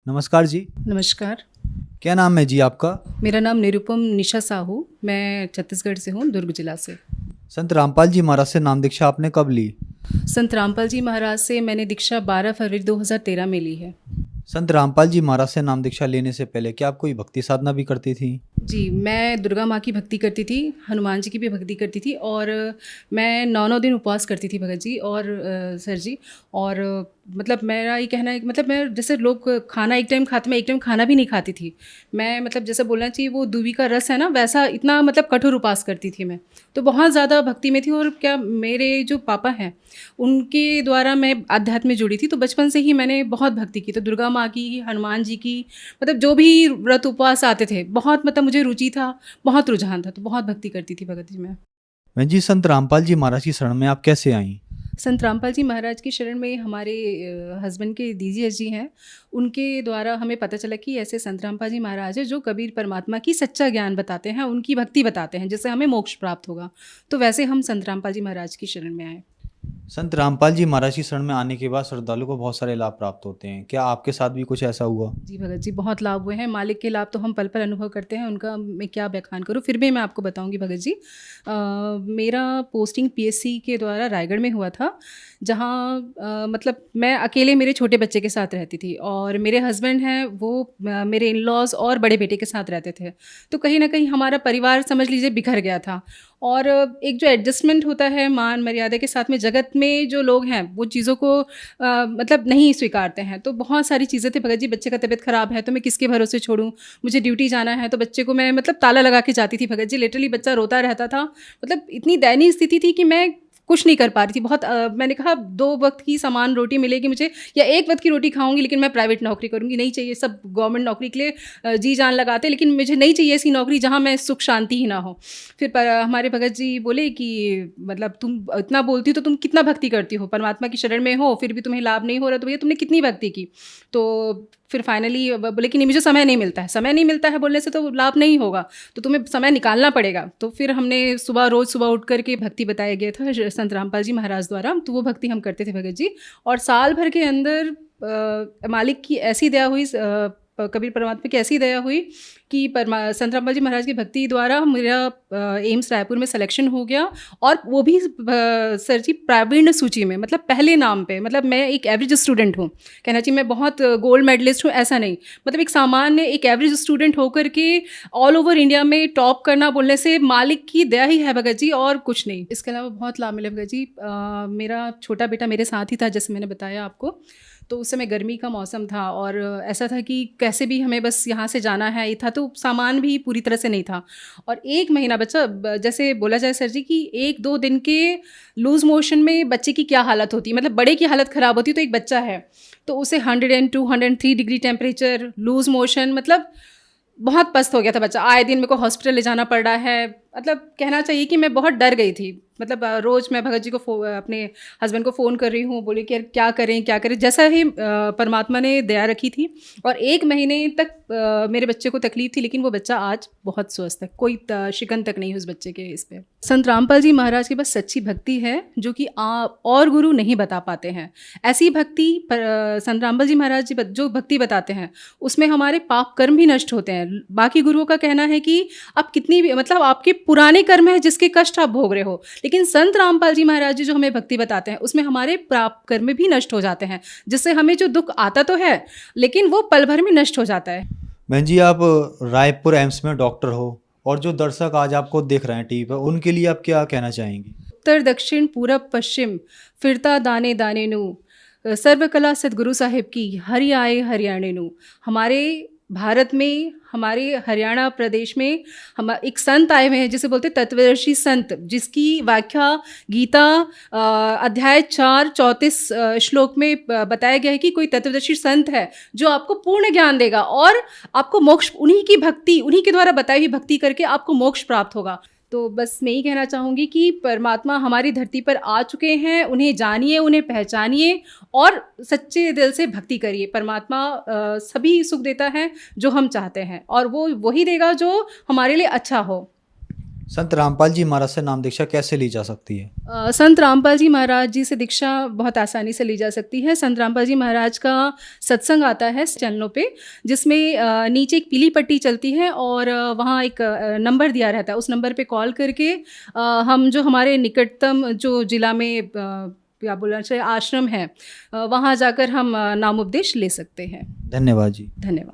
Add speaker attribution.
Speaker 1: नमस्कार जी।
Speaker 2: नमस्कार।
Speaker 1: क्या नाम है जी आपका?
Speaker 2: मेरा नाम निरुपम निशा साहू, मैं छत्तीसगढ़ से हूँ, दुर्ग जिला से।
Speaker 1: संत रामपाल जी महाराज से नाम दीक्षा आपने कब ली?
Speaker 2: संत रामपाल जी महाराज से मैंने दीक्षा 12 फरवरी 2013 में ली है।
Speaker 1: संत रामपाल जी महाराज से नाम दीक्षा लेने से पहले क्या आप कोई भक्ति साधना भी करती थी?
Speaker 2: जी, मैं दुर्गा माँ की भक्ति करती थी, हनुमान जी की भी भक्ति करती थी और मैं 9-9 दिन उपवास करती थी भगत जी और सर जी। और मतलब मेरा ये कहना है कि मतलब मैं जैसे लोग खाना एक टाइम खाते, मैं एक टाइम खाना भी नहीं खाती थी। मैं मतलब जैसे बोलना चाहिए वो दूबी का रस है ना, वैसा इतना मतलब कठोर उपवास करती थी मैं। तो बहुत ज़्यादा भक्ति में थी और क्या मेरे जो पापा हैं, उनके द्वारा मैं आध्यात्म में जुड़ी थी। तो बचपन से ही मैंने बहुत भक्ति की। तो दुर्गा माँ की, हनुमान जी की, मतलब जो भी व्रत उपवास आते थे, बहुत मतलब मुझे रुचि था, बहुत रुझान था, तो बहुत भक्ति करती थी भगत जी मैं।
Speaker 1: बहन जी, संत रामपाल जी महाराज की शरण में आप कैसे आईं?
Speaker 2: संत रामपाल जी महाराज की शरण में हमारे हस्बैंड के दीजिए जी हैं, उनके द्वारा हमें पता चला कि ऐसे संत रामपाल जी महाराज हैं जो कबीर परमात्मा की सच्चा ज्ञान बताते हैं, उनकी भक्ति बताते हैं, जिससे हमें मोक्ष प्राप्त होगा। तो वैसे हम संत रामपाल जी महाराज की शरण में आए।
Speaker 1: संत रामपाल जी महाराज की शरण में आने के बाद श्रद्धालु को बहुत सारे लाभ प्राप्त होते हैं। क्या आपके साथ भी कुछ ऐसा हुआ?
Speaker 2: जी भगत जी, बहुत लाभ हुए हैं। मालिक के लाभ तो हम पल पल अनुभव करते हैं, उनका मैं क्या बयान करूँ, फिर भी मैं आपको बताऊंगी भगत जी। मेरा पोस्टिंग पीएससी के द्वारा रायगढ़ में हुआ था, जहाँ मतलब मैं अकेले मेरे छोटे बच्चे के साथ रहती थी और मेरे हस्बैंड हैं वो मेरे इन लॉज और बड़े बेटे के साथ रहते थे। तो कहीं ना कहीं हमारा परिवार समझ लीजिए बिखर गया था। और एक जो एडजस्टमेंट होता है मान मर्यादा के साथ में, जगत में जो लोग हैं वो चीज़ों को मतलब नहीं स्वीकारते हैं। तो बहुत सारी चीज़ें थी भगत जी, बच्चे का तबीयत ख़राब है तो मैं किसके भरोसे छोड़ूं, मुझे ड्यूटी जाना है तो बच्चे को मैं मतलब ताला लगा के जाती थी भगत जी। लिटरली बच्चा रोता रहता था, मतलब इतनी दयनीय स्थिति थी कि मैं कुछ नहीं कर पा रही थी। बहुत मैंने कहा 2 वक्त की समान रोटी मिलेगी मुझे या 1 वक्त की रोटी खाऊंगी, लेकिन मैं प्राइवेट नौकरी करूंगी नहीं चाहिए। सब गवर्नमेंट नौकरी के लिए जी जान लगाते, लेकिन मुझे नहीं चाहिए ऐसी नौकरी जहाँ मैं सुख शांति ही ना हो। फिर हमारे भगत जी बोले कि मतलब तुम इतना बोलती हो तो तुम कितना भक्ति करती हो, परमात्मा की शरण में हो फिर भी तुम्हें लाभ नहीं हो रहा, तो भैया तुमने कितनी भक्ति की। तो फिर फाइनली बोले कि नहीं, मुझे समय नहीं मिलता है। समय नहीं मिलता है बोलने से तो लाभ नहीं होगा, तो तुम्हें समय निकालना पड़ेगा। तो फिर हमने रोज़ सुबह उठ करके भक्ति बताया गया था संत रामपाल जी महाराज द्वारा, तो वो भक्ति हम करते थे भगत जी। और साल भर के अंदर मालिक की ऐसी दया हुई, कबीर परमात्मा की ऐसी दया हुई कि संत रामपाल जी महाराज की भक्ति द्वारा मेरा एम्स रायपुर में सिलेक्शन हो गया। और वो भी सर जी प्रावीण्य सूची में, मतलब पहले नाम पे। मतलब मैं एक एवरेज स्टूडेंट हूँ, कहना चाहिए मैं बहुत गोल्ड मेडलिस्ट हूँ ऐसा नहीं, मतलब एक सामान्य एक एवरेज स्टूडेंट होकर के ऑल ओवर इंडिया में टॉप करना बोलने से मालिक की दया ही है भगत जी, और कुछ नहीं। इसके अलावा बहुत लाभ मिले भगत जी। मेरा छोटा बेटा मेरे साथ ही था, जैसे मैंने बताया आपको। तो उस समय गर्मी का मौसम था और ऐसा था कि कैसे भी हमें बस यहाँ से जाना है, ये था। तो सामान भी पूरी तरह से नहीं था। और 1 महीना बच्चा, जैसे बोला जाए सर जी कि 1-2 दिन के लूज मोशन में बच्चे की क्या हालत होती है, मतलब बड़े की हालत ख़राब होती है, तो एक बच्चा है तो उसे 102 103 डिग्री टेम्परेचर, लूज मोशन, मतलब बहुत पस्त हो गया था बच्चा। आए दिन मेरे को हॉस्पिटल ले जाना पड़ रहा है। मतलब कहना चाहिए कि मैं बहुत डर गई थी। मतलब रोज़ मैं भगत जी को अपने हस्बैंड को फ़ोन कर रही हूँ, बोले कि यार क्या करें क्या करें। जैसा ही परमात्मा ने दया रखी थी और 1 महीने तक मेरे बच्चे को तकलीफ थी, लेकिन वो बच्चा आज बहुत स्वस्थ है, कोई शिकन तक नहीं है उस बच्चे के इस पर। संत रामपाल जी महाराज के पास सच्ची भक्ति है जो कि और गुरु नहीं बता पाते हैं। ऐसी भक्ति संत रामपाल जी महाराज जी जो भक्ति बताते हैं उसमें हमारे पाप कर्म भी नष्ट होते हैं। बाकी गुरुओं का कहना है कि आप कितनी भी, मतलब आपके पुराने कर्म है जिसके कष्ट आप भोग रहे हो, लेकिन संत रामपाल जी महाराज जी जो हमें भक्ति बताते हैं उसमें हमारे पाप कर्म भी नष्ट हो जाते हैं, जिससे हमें जो दुख आता तो है लेकिन वो पल भर में नष्ट हो जाता है।
Speaker 1: बहन जी, आप रायपुर एम्स में डॉक्टर हो और जो दर्शक आज आपको देख रहे हैं टीवी पर, उनके लिए आप क्या कहना चाहेंगी?
Speaker 2: उत्तर दक्षिण पूरब पश्चिम फिरता दाने दाने नु, सर्वकला सदगुरु साहिब की हरि आए हरियाणे नु। हमारे भारत में, हमारे हरियाणा प्रदेश में हम एक संत आए हुए हैं जिसे बोलते तत्वदर्शी संत, जिसकी व्याख्या गीता अध्याय 4 34 श्लोक में बताया गया है कि कोई तत्वदर्शी संत है जो आपको पूर्ण ज्ञान देगा और आपको मोक्ष, उन्हीं की भक्ति, उन्हीं के द्वारा बताई हुई भक्ति करके आपको मोक्ष प्राप्त होगा। तो बस मैं ही कहना चाहूँगी कि परमात्मा हमारी धरती पर आ चुके हैं, उन्हें जानिए, उन्हें पहचानिए और सच्चे दिल से भक्ति करिए। परमात्मा सभी सुख देता है जो हम चाहते हैं और वो वही देगा जो हमारे लिए अच्छा हो।
Speaker 1: संत रामपाल जी महाराज से नाम दीक्षा कैसे ली जा सकती है?
Speaker 2: संत रामपाल जी महाराज जी से दीक्षा बहुत आसानी से ली जा सकती है। संत रामपाल जी महाराज का सत्संग आता है चैनलों पे, जिसमें नीचे एक पीली पट्टी चलती है और वहाँ एक नंबर दिया रहता है। उस नंबर पे कॉल करके हम जो हमारे निकटतम जो जिला में क्या बोलना चाहिए आश्रम है, वहाँ जाकर हम नामोपदेश ले सकते हैं।
Speaker 1: धन्यवाद जी।
Speaker 2: धन्यवाद।